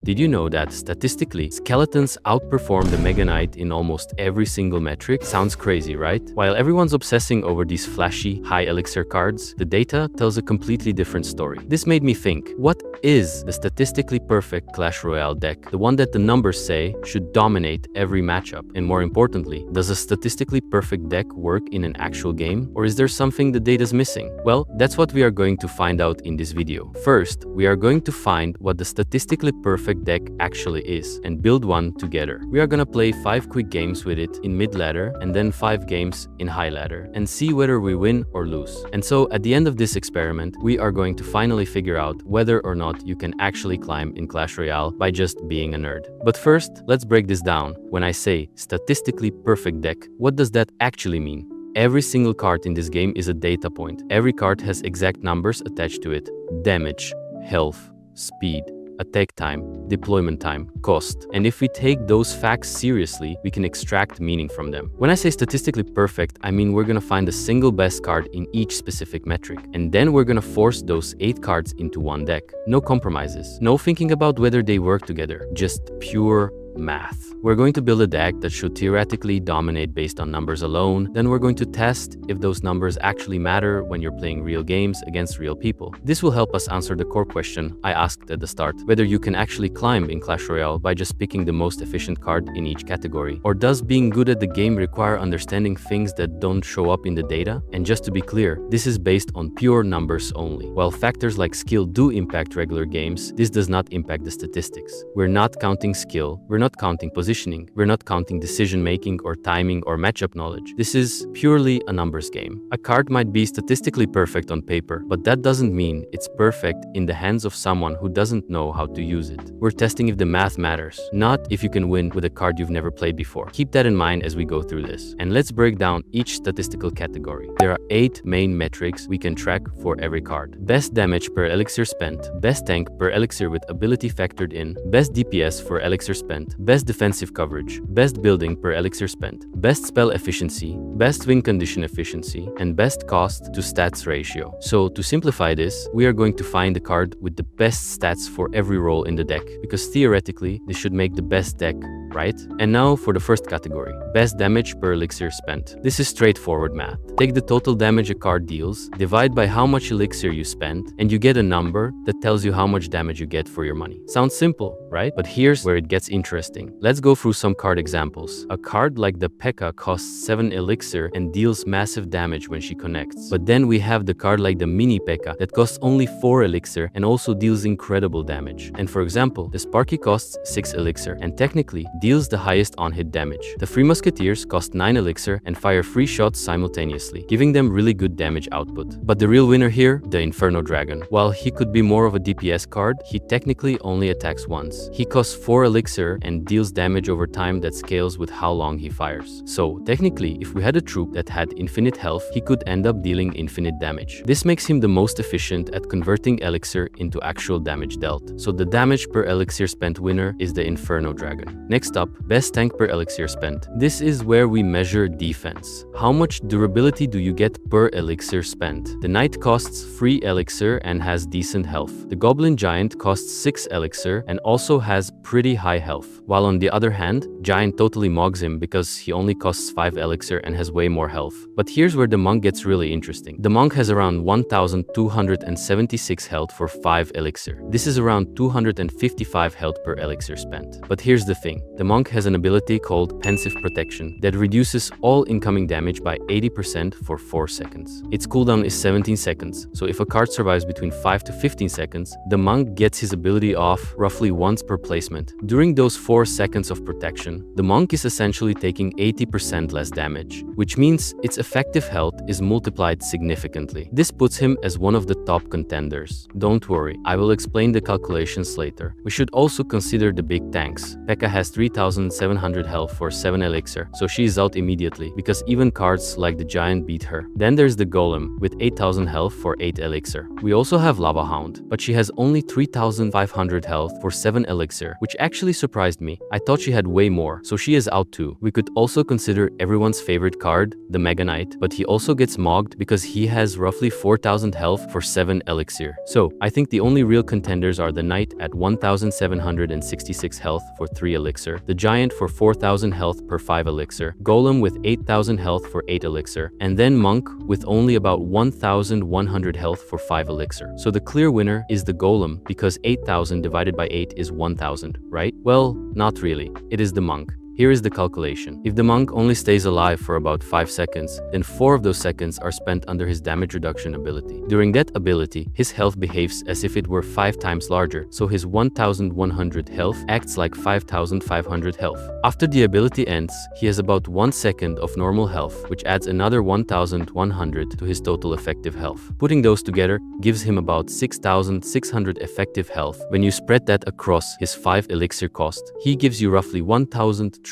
Did you know that, statistically, skeletons outperform the Mega Knight in almost every single metric? Sounds crazy, right? While everyone's obsessing over these flashy, high elixir cards, the data tells a completely different story. This made me think, what is the statistically perfect Clash Royale deck? The one that the numbers say should dominate every matchup? And more importantly, does a statistically perfect deck work in an actual game? Or is there something the data's missing? Well, that's what we are going to find out in this video. First, we are going to find what the statistically perfect deck actually is and build one together. We are gonna play 5 quick games with it in mid ladder and then 5 games in high ladder and see whether we win or lose. And so at the end of this experiment, we are going to finally figure out whether or not you can actually climb in Clash Royale by just being a nerd. But first, let's break this down. When I say statistically perfect deck, what does that actually mean? Every single card in this game is a data point. Every card has exact numbers attached to it: damage, health, speed, attack time, deployment time, cost. And if we take those facts seriously, we can extract meaning from them. When I say statistically perfect, I mean we're gonna find the single best card in each specific metric. And then we're gonna force those 8 cards into one deck. No compromises, no thinking about whether they work together, just pure math. We're going to build a deck that should theoretically dominate based on numbers alone. Then we're going to test if those numbers actually matter when you're playing real games against real people. This will help us answer the core question I asked at the start: whether you can actually climb in Clash Royale by just picking the most efficient card in each category. Or does being good at the game require understanding things that don't show up in the data? And just to be clear, this is based on pure numbers only. While factors like skill do impact regular games, this does not impact the statistics. We're not counting skill, we're not counting positioning, we're not counting decision-making or timing or matchup knowledge. This is purely a numbers game. A card might be statistically perfect on paper, but that doesn't mean it's perfect in the hands of someone who doesn't know how to use it. We're testing if the math matters, not if you can win with a card you've never played before. Keep that in mind as we go through this. And let's break down each statistical category. There are 8 main metrics we can track for every card: best damage per elixir spent, best tank per elixir with ability factored in, best DPS for elixir spent, best defensive coverage, best building per elixir spent, best spell efficiency, best win condition efficiency, and best cost to stats ratio. So to simplify this, we are going to find the card with the best stats for every role in the deck, because theoretically this should make the best deck, right? And now for the first category, best damage per elixir spent. This is straightforward math. Take the total damage a card deals, divide by how much elixir you spent, and you get a number that tells you how much damage you get for your money. Sounds simple, right? But here's where it gets interesting. Let's go through some card examples. A card like the P.E.K.K.A. costs 7 elixir and deals massive damage when she connects. But then we have the card like the Mini P.E.K.K.A. that costs only 4 elixir and also deals incredible damage. And for example, the Sparky costs 6 elixir and technically deals the highest on-hit damage. The Three Musketeers cost 9 elixir and fire 3 shots simultaneously, giving them really good damage output. But the real winner here, the Inferno Dragon. While he could be more of a DPS card, he technically only attacks once. He costs 4 elixir and deals damage over time that scales with how long he fires. So technically, if we had a troop that had infinite health, he could end up dealing infinite damage. This makes him the most efficient at converting elixir into actual damage dealt. So the damage per elixir spent winner is the Inferno Dragon. Next up, best tank per elixir spent. This is where we measure defense. How much durability do you get per elixir spent? The Knight costs 3 elixir and has decent health. The Goblin Giant costs 6 elixir and also has pretty high health. While on the other hand, Giant totally mogs him because he only costs 5 elixir and has way more health. But here's where the Monk gets really interesting. The Monk has around 1276 health for 5 elixir. This is around 255 health per elixir spent. But here's the thing. The Monk has an ability called Pensive Protection that reduces all incoming damage by 80% for 4 seconds. Its cooldown is 17 seconds, so if a card survives between 5 to 15 seconds, the Monk gets his ability off roughly once per placement. During those 4 seconds of protection, the Monk is essentially taking 80% less damage, which means its effective health is multiplied significantly. This puts him as one of the top contenders. Don't worry, I will explain the calculations later. We should also consider the big tanks. P.E.K.K.A. has 3 3700 health for 7 elixir, so she is out immediately because even cards like the Giant beat her. Then there's the Golem with 8000 health for 8 elixir. We also have Lava Hound, but she has only 3500 health for 7 elixir, which actually surprised me. I thought she had way more, so she is out too. We could also consider everyone's favorite card, the Mega Knight, but he also gets mogged because he has roughly 4000 health for 7 elixir. So I think the only real contenders are the Knight at 1766 health for 3 elixir, the Giant for 4000 health per 5 elixir, Golem with 8000 health for 8 elixir, and then Monk with only about 1100 health for 5 elixir. So the clear winner is the Golem because 8000 divided by 8 is 1000, right? Well, not really. It is the Monk. Here is the calculation. If the Monk only stays alive for about 5 seconds, then 4 of those seconds are spent under his damage reduction ability. During that ability, his health behaves as if it were 5 times larger, so his 1100 health acts like 5500 health. After the ability ends, he has about 1 second of normal health, which adds another 1100 to his total effective health. Putting those together gives him about 6600 effective health. When you spread that across his 5 elixir cost, he gives you roughly 1320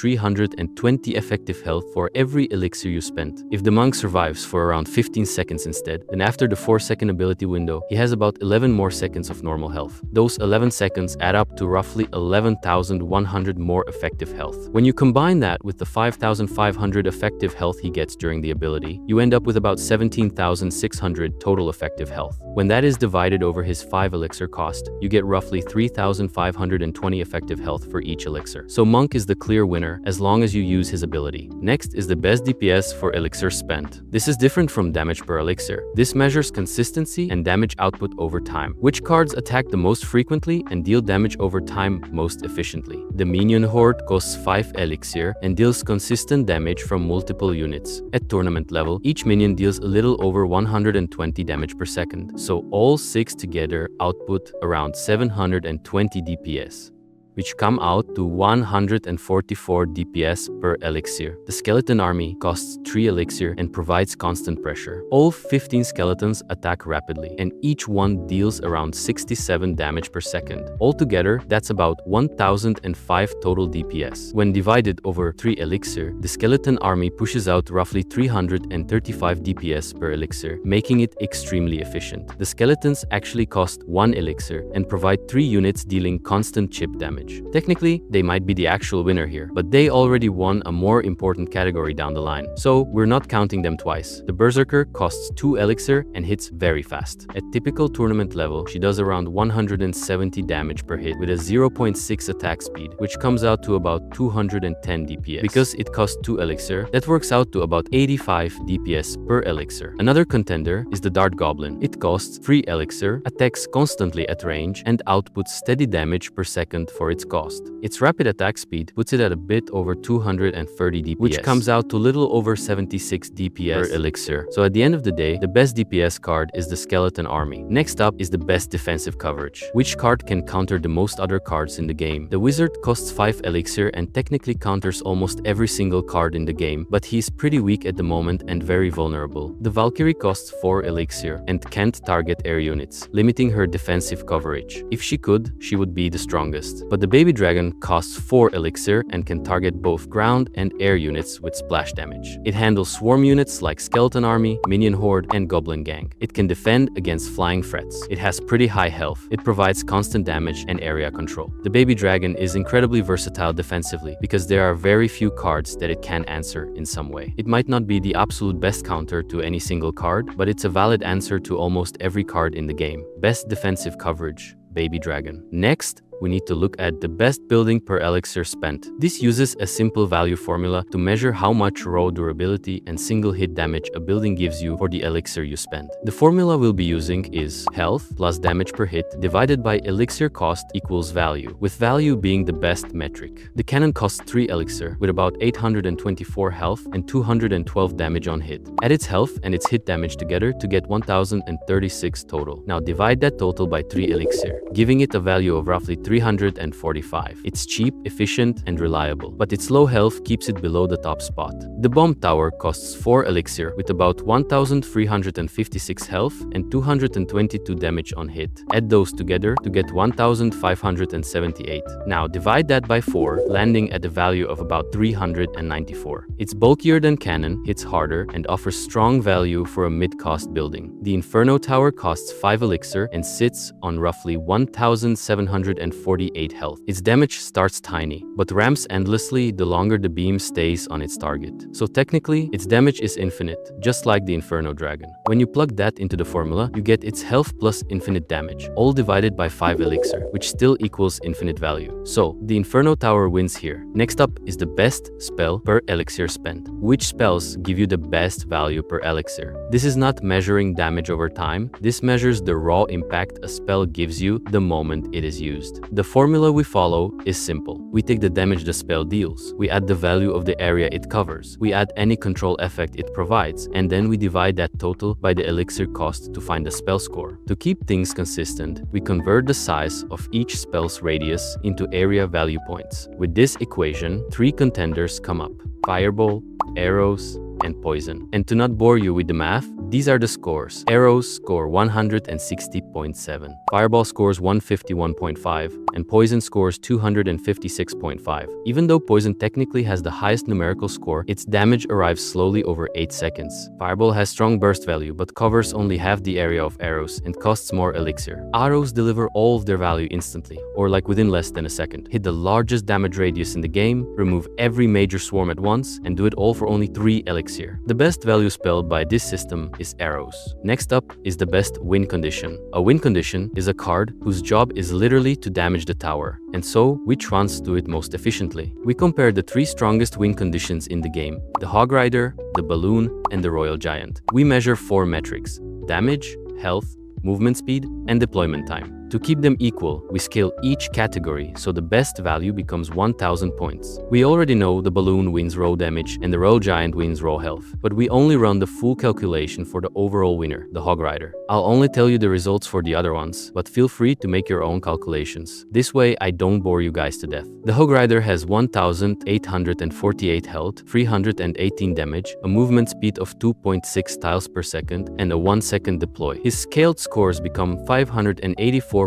effective health for every elixir you spent. If the Monk survives for around 15 seconds instead, then after the 4-second ability window, he has about 11 more seconds of normal health. Those 11 seconds add up to roughly 11,100 more effective health. When you combine that with the 5,500 effective health he gets during the ability, you end up with about 17,600 total effective health. When that is divided over his 5 elixir cost, you get roughly 3,520 effective health for each elixir. So Monk is the clear winner as long as you use his ability. Next is the best DPS for elixir spent. This is different from damage per elixir. This measures consistency and damage output over time. Which cards attack the most frequently and deal damage over time most efficiently? The Minion Horde costs 5 elixir and deals consistent damage from multiple units. At tournament level, each minion deals a little over 120 damage per second, so all 6 together output around 720 DPS, which come out to 144 DPS per elixir. The skeleton army costs 3 elixir and provides constant pressure. All 15 skeletons attack rapidly, and each one deals around 67 damage per second. Altogether, that's about 1005 total DPS. When divided over 3 elixir, the skeleton army pushes out roughly 335 DPS per elixir, making it extremely efficient. The skeletons actually cost 1 elixir and provide 3 units dealing constant chip damage. Technically, they might be the actual winner here, but they already won a more important category down the line, so we're not counting them twice. The Berserker costs 2 elixir and hits very fast. At typical tournament level, she does around 170 damage per hit with a 0.6 attack speed, which comes out to about 210 DPS. Because it costs 2 elixir, that works out to about 85 DPS per elixir. Another contender is the Dart Goblin. It costs 3 elixir, attacks constantly at range, and outputs steady damage per second for its cost. Its rapid attack speed puts it at a bit over 230 DPS, which comes out to little over 76 DPS per elixir. So at the end of the day, the best DPS card is the Skeleton Army. Next up is the best defensive coverage. Which card can counter the most other cards in the game? The Wizard costs 5 elixir and technically counters almost every single card in the game, but he's pretty weak at the moment and very vulnerable. The Valkyrie costs 4 elixir and can't target air units, limiting her defensive coverage. If she could, she would be the strongest. But the Baby Dragon costs 4 elixir and can target both ground and air units with splash damage. It handles swarm units like Skeleton Army, Minion Horde, and Goblin Gang. It can defend against flying threats. It has pretty high health. It provides constant damage and area control. The Baby Dragon is incredibly versatile defensively because there are very few cards that it can answer in some way. It might not be the absolute best counter to any single card, but it's a valid answer to almost every card in the game. Best defensive coverage, Baby Dragon. Next, we need to look at the best building per elixir spent. This uses a simple value formula to measure how much raw durability and single hit damage a building gives you for the elixir you spend. The formula we'll be using is health plus damage per hit divided by elixir cost equals value, with value being the best metric. The cannon costs 3 elixir with about 824 health and 212 damage on hit. Add its health and its hit damage together to get 1036 total. Now divide that total by 3 elixir, giving it a value of roughly 345. It's cheap, efficient, and reliable, but its low health keeps it below the top spot. The bomb tower costs 4 elixir with about 1356 health and 222 damage on hit. Add those together to get 1578. Now divide that by 4, landing at a value of about 394. It's bulkier than cannon, hits harder, and offers strong value for a mid-cost building. The Inferno Tower costs 5 elixir and sits on roughly 1748 health. Its damage starts tiny, but ramps endlessly the longer the beam stays on its target. So technically, its damage is infinite, just like the Inferno Dragon. When you plug that into the formula, you get its health plus infinite damage, all divided by 5 elixir, which still equals infinite value. So, the Inferno Tower wins here. Next up is the best spell per elixir spent. Which spells give you the best value per elixir? This is not measuring damage over time, this measures the raw impact a spell gives you the moment it is used. The formula we follow is simple. We take the damage the spell deals, we add the value of the area it covers, we add any control effect it provides, and then we divide that total by the elixir cost to find the spell score. To keep things consistent, we convert the size of each spell's radius into area value points. With this equation, 3 contenders come up: Fireball, Arrows, and Poison. And to not bore you with the math, these are the scores. Arrows score 160.7, Fireball scores 151.5, and Poison scores 256.5. Even though Poison technically has the highest numerical score, its damage arrives slowly over 8 seconds. Fireball has strong burst value, but covers only half the area of Arrows and costs more elixir. Arrows deliver all of their value instantly, or like within less than a second. Hit the largest damage radius in the game, remove every major swarm at once, and do it all for only 3 elixir. The best value spell by this system is Arrows. Next up is the best win condition. A win condition is a card whose job is literally to damage the tower, and so which ones do it most efficiently? We compare the 3 strongest win conditions in the game: the Hog Rider, the Balloon, and the Royal Giant. We measure 4 metrics: damage, health, movement speed, and deployment time. To keep them equal, we scale each category so the best value becomes 1000 points. We already know the Balloon wins raw damage and the Royal Giant wins raw health, but we only run the full calculation for the overall winner, the Hog Rider. I'll only tell you the results for the other ones, but feel free to make your own calculations. This way I don't bore you guys to death. The Hog Rider has 1848 health, 318 damage, a movement speed of 2.6 tiles per second, and a 1-second deploy. His scaled scores become 584.3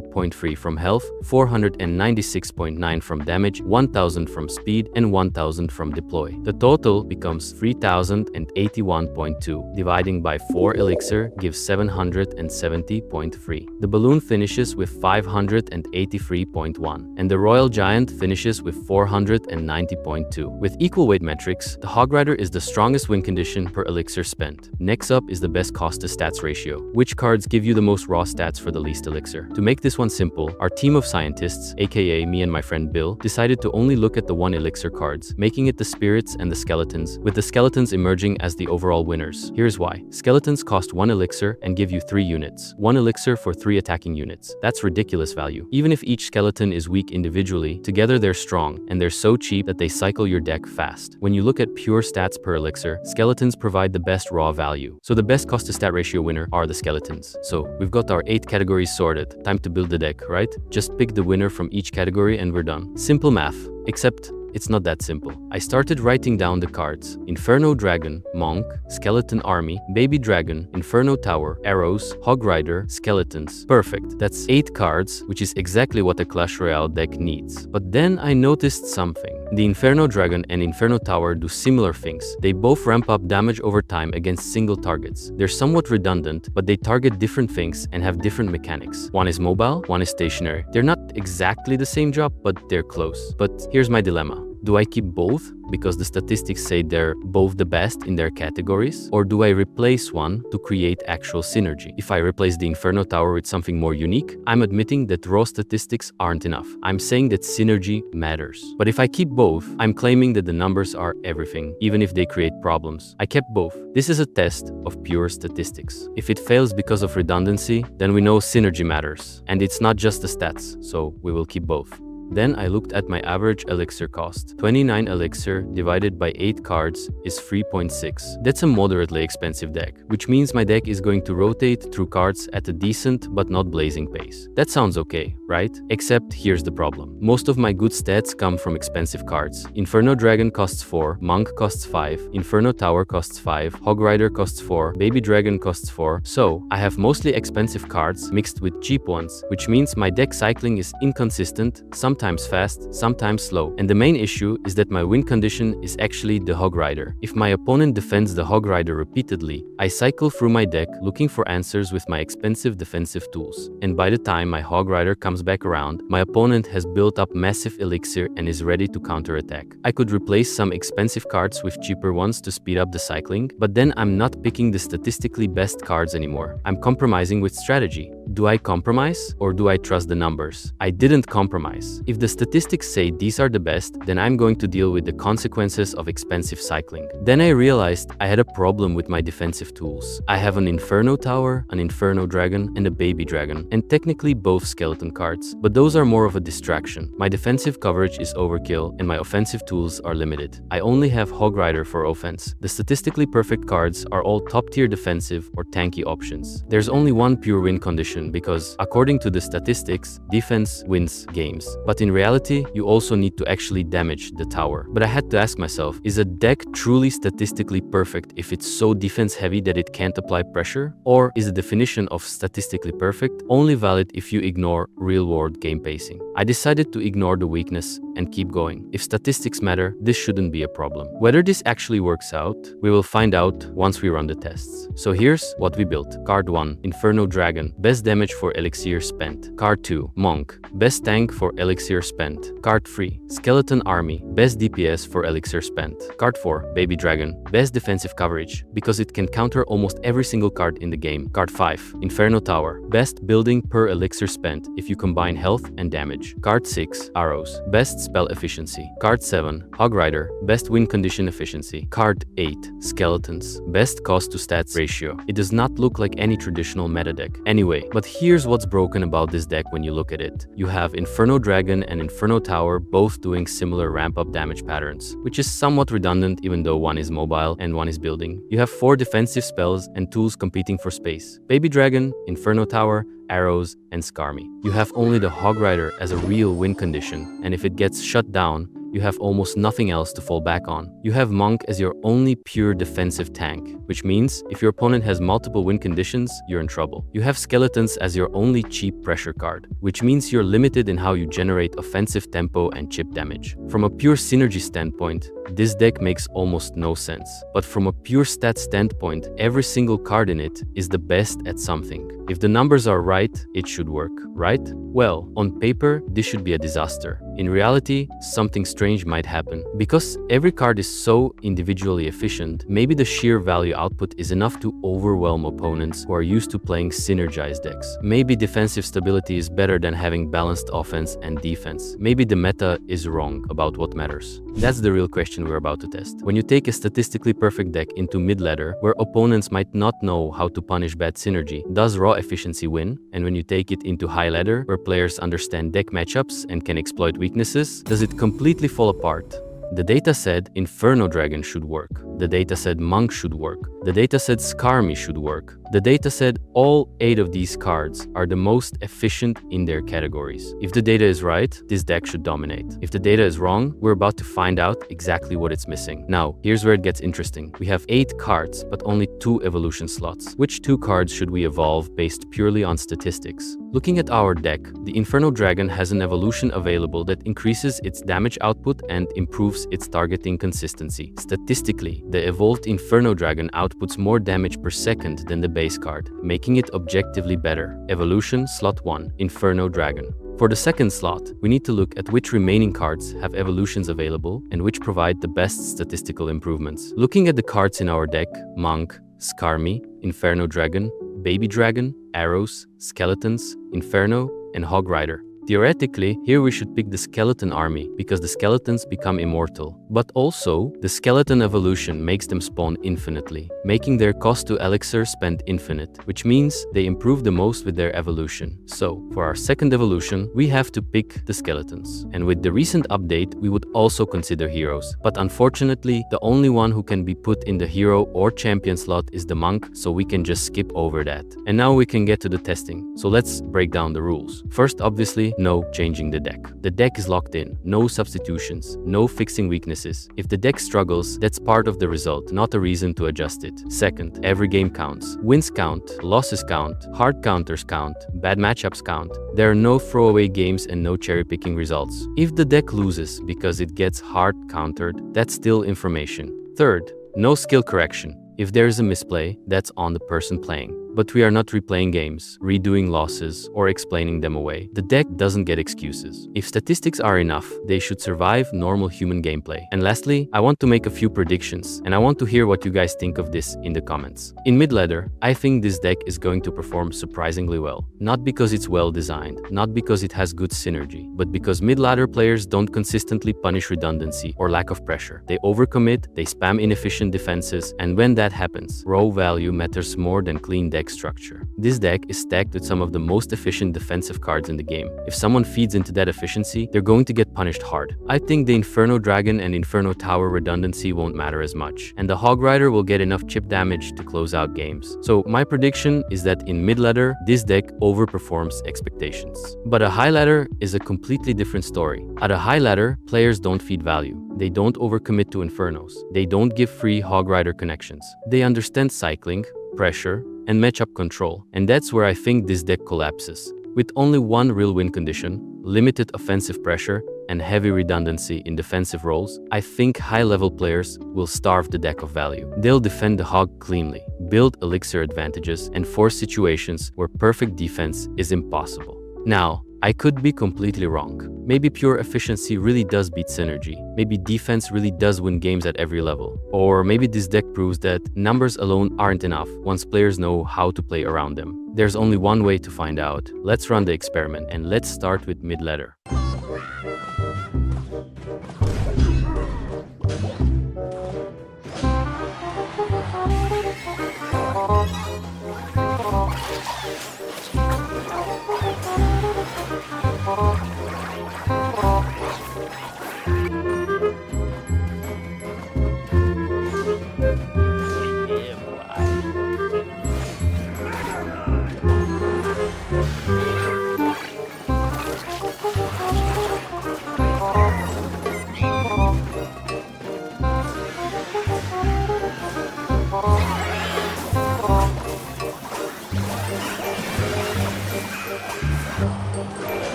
from health, 496.9 from damage, 1000 from speed, and 1000 from deploy. The total becomes 3081.2. Dividing by 4 elixir gives 770.3. The Balloon finishes with 583.1, and the Royal Giant finishes with 490.2. With equal weight metrics, the Hog Rider is the strongest win condition per elixir spent. Next up is the best cost to stats ratio. Which cards give you the most raw stats for the least elixir? To make this one simple, our team of scientists, aka me and my friend Bill, decided to only look at the 1 elixir cards, making it the spirits and the skeletons, with the skeletons emerging as the overall winners. Here's why. Skeletons cost 1 elixir and give you 3 units. 1 elixir for 3 attacking units. That's ridiculous value. Even if each skeleton is weak individually, together they're strong, and they're so cheap that they cycle your deck fast. When you look at pure stats per elixir, skeletons provide the best raw value. So the best cost to stat ratio winner are the skeletons. So we've got our 8 categories sorted. Time to build the deck, right? Just pick the winner from each category and we're done. Simple math, except it's not that simple. I started writing down the cards: Inferno Dragon, Monk, Skeleton Army, Baby Dragon, Inferno Tower, Arrows, Hog Rider, Skeletons. Perfect. That's 8 cards, which is exactly what a Clash Royale deck needs. But then I noticed something. The Inferno Dragon and Inferno Tower do similar things. They both ramp up damage over time against single targets. They're somewhat redundant, but they target different things and have different mechanics. One is mobile, one is stationary. They're not exactly the same job, but they're close. But here's my dilemma. Do I keep both because the statistics say they're both the best in their categories? Or do I replace one to create actual synergy? If I replace the Inferno Tower with something more unique, I'm admitting that raw statistics aren't enough. I'm saying that synergy matters. But if I keep both, I'm claiming that the numbers are everything, even if they create problems. I kept both. This is a test of pure statistics. If it fails because of redundancy, then we know synergy matters. And it's not just the stats, so we will keep both. Then I looked at my average elixir cost. 29 elixir divided by 8 cards is 3.6. That's a moderately expensive deck, which means my deck is going to rotate through cards at a decent but not blazing pace. That sounds okay, right? Except here's the problem. Most of my good stats come from expensive cards. Inferno Dragon costs 4, Monk costs 5, Inferno Tower costs 5, Hog Rider costs 4, Baby Dragon costs 4. So I have mostly expensive cards mixed with cheap ones, which means my deck cycling is inconsistent, sometimes fast, sometimes slow. And the main issue is that my win condition is actually the Hog Rider. If my opponent defends the Hog Rider repeatedly, I cycle through my deck looking for answers with my expensive defensive tools. And by the time my Hog Rider comes back around, my opponent has built up massive elixir and is ready to counterattack. I could replace some expensive cards with cheaper ones to speed up the cycling, but then I'm not picking the statistically best cards anymore. I'm compromising with strategy. Do I compromise or do I trust the numbers? I didn't compromise. If the statistics say these are the best, then I'm going to deal with the consequences of expensive cycling. Then I realized I had a problem with my defensive tools. I have an Inferno Tower, an Inferno Dragon, and a Baby Dragon, and technically both skeleton cards, but those are more of a distraction. My defensive coverage is overkill and my offensive tools are limited. I only have Hog Rider for offense. The statistically perfect cards are all top-tier defensive or tanky options. There's only one pure win condition because, according to the statistics, defense wins games. But in reality, you also need to actually damage the tower. But I had to ask myself, is a deck truly statistically perfect if it's so defense-heavy that it can't apply pressure? Or is the definition of statistically perfect only valid if you ignore real-world game pacing? I decided to ignore the weakness and keep going. If statistics matter, this shouldn't be a problem. Whether this actually works out, we will find out once we run the tests. So here's what we built. Card 1, Inferno Dragon, best damage for elixir spent. Card 2, Monk, best tank for elixir spent. Card 3, Skeleton Army, best DPS for elixir spent. Card 4, Baby Dragon, best defensive coverage because it can counter almost every single card in the game. Card 5, Inferno Tower, best building per elixir spent if you combine health and damage. Card 6, Arrows, best spell efficiency. Card 7, Hog Rider, best win condition efficiency. Card 8, Skeletons, best cost to stats ratio. It does not look like any traditional meta deck. Anyway, but here's what's broken about this deck when you look at it. You have Inferno Dragon and Inferno Tower both doing similar ramp-up damage patterns, which is somewhat redundant even though one is mobile and one is building. You have 4 defensive spells and tools competing for space. Baby Dragon, Inferno Tower, Arrows, and Skarmy. You have only the Hog Rider as a real win condition, and if it gets shut down, you have almost nothing else to fall back on. You have Monk as your only pure defensive tank, which means if your opponent has multiple win conditions, you're in trouble. You have Skeletons as your only cheap pressure card, which means you're limited in how you generate offensive tempo and chip damage. From a pure synergy standpoint, this deck makes almost no sense. But from a pure stat standpoint, every single card in it is the best at something. If the numbers are right, it should work, right? Well, on paper, this should be a disaster. In reality, something strange might happen. Because every card is so individually efficient, maybe the sheer value output is enough to overwhelm opponents who are used to playing synergized decks. Maybe defensive stability is better than having balanced offense and defense. Maybe the meta is wrong about what matters. That's the real question we're about to test. When you take a statistically perfect deck into mid-ladder, where opponents might not know how to punish bad synergy, does raw efficiency win? And when you take it into high ladder, where players understand deck matchups and can exploit weaknesses, does it completely fall apart? The data said Inferno Dragon should work. The data said Monk should work. The data said Skarmy should work. The data said all 8 of these cards are the most efficient in their categories. If the data is right, this deck should dominate. If the data is wrong, we're about to find out exactly what it's missing. Now, here's where it gets interesting. We have 8 cards, but only 2 evolution slots. Which 2 cards should we evolve based purely on statistics? Looking at our deck, the Inferno Dragon has an evolution available that increases its damage output and improves its targeting consistency. Statistically, the evolved Inferno Dragon outputs more damage per second than the base card, making it objectively better. Evolution slot 1, Inferno Dragon. For the second slot, we need to look at which remaining cards have evolutions available and which provide the best statistical improvements. Looking at the cards in our deck, Monk, Skarmy, Inferno Dragon, Baby Dragon, Arrows, Skeletons, Inferno, and Hog Rider. Theoretically, here we should pick the skeleton army because the skeletons become immortal. But also, the skeleton evolution makes them spawn infinitely, making their cost to elixir spend infinite, which means they improve the most with their evolution. So, for our second evolution, we have to pick the skeletons. And with the recent update, we would also consider heroes. But unfortunately, the only one who can be put in the hero or champion slot is the monk, so we can just skip over that. And now we can get to the testing. So let's break down the rules. First, obviously, no changing the deck. The deck is locked in, no substitutions, no fixing weaknesses. If the deck struggles, that's part of the result, not a reason to adjust it. Second, every game counts. Wins count, losses count, hard counters count, bad matchups count. There are no throwaway games and no cherry-picking results. If the deck loses because it gets hard countered, that's still information. Third, no skill correction. If there is a misplay, that's on the person playing. But we are not replaying games, redoing losses, or explaining them away. The deck doesn't get excuses. If statistics are enough, they should survive normal human gameplay. And lastly, I want to make a few predictions, and I want to hear what you guys think of this in the comments. In mid-ladder, I think this deck is going to perform surprisingly well. Not because it's well designed, not because it has good synergy, but because mid-ladder players don't consistently punish redundancy or lack of pressure. They overcommit, they spam inefficient defenses, and when that happens, raw value matters more than clean deck structure. This deck is stacked with some of the most efficient defensive cards in the game. If someone feeds into that efficiency, they're going to get punished hard. I think the Inferno Dragon and Inferno Tower redundancy won't matter as much, and the Hog Rider will get enough chip damage to close out games. So my prediction is that in mid-ladder, this deck overperforms expectations. But a high ladder is a completely different story. At a high ladder, players don't feed value. They don't overcommit to Infernos. They don't give free Hog Rider connections. They understand cycling, pressure, and matchup control, and that's where I think this deck collapses. With only one real win condition, limited offensive pressure, and heavy redundancy in defensive roles, I think high-level players will starve the deck of value. They'll defend the hog cleanly, build elixir advantages, and force situations where perfect defense is impossible. Now, I could be completely wrong. Maybe pure efficiency really does beat synergy. Maybe defense really does win games at every level. Or maybe this deck proves that numbers alone aren't enough once players know how to play around them. There's only one way to find out. Let's run the experiment, and let's start with mid-ladder.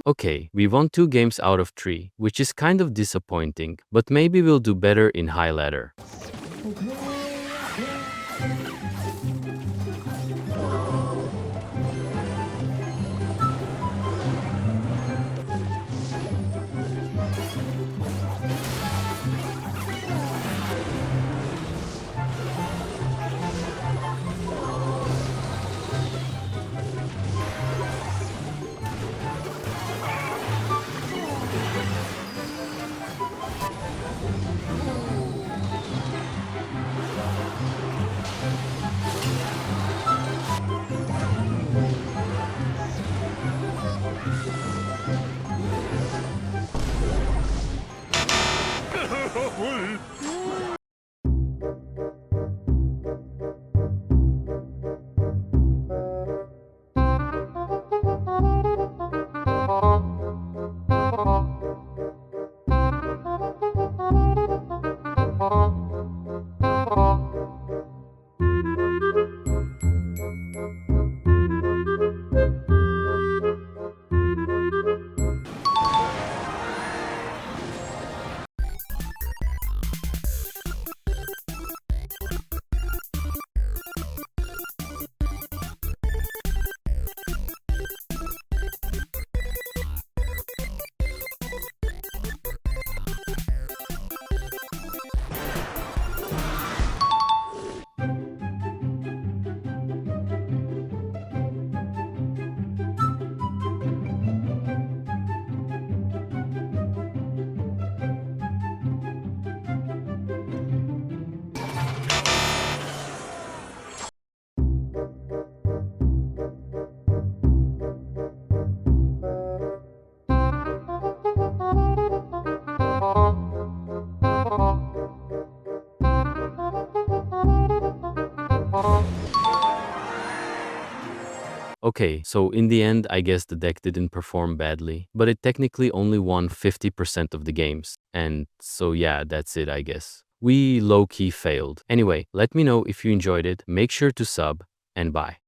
Okay, we won 2 games out of 3, which is kind of disappointing, but maybe we'll do better in high ladder. Okay, so in the end, I guess the deck didn't perform badly, but it technically only won 50% of the games. And so yeah, that's it, I guess. We low-key failed. Anyway, let me know if you enjoyed it, make sure to sub, and bye.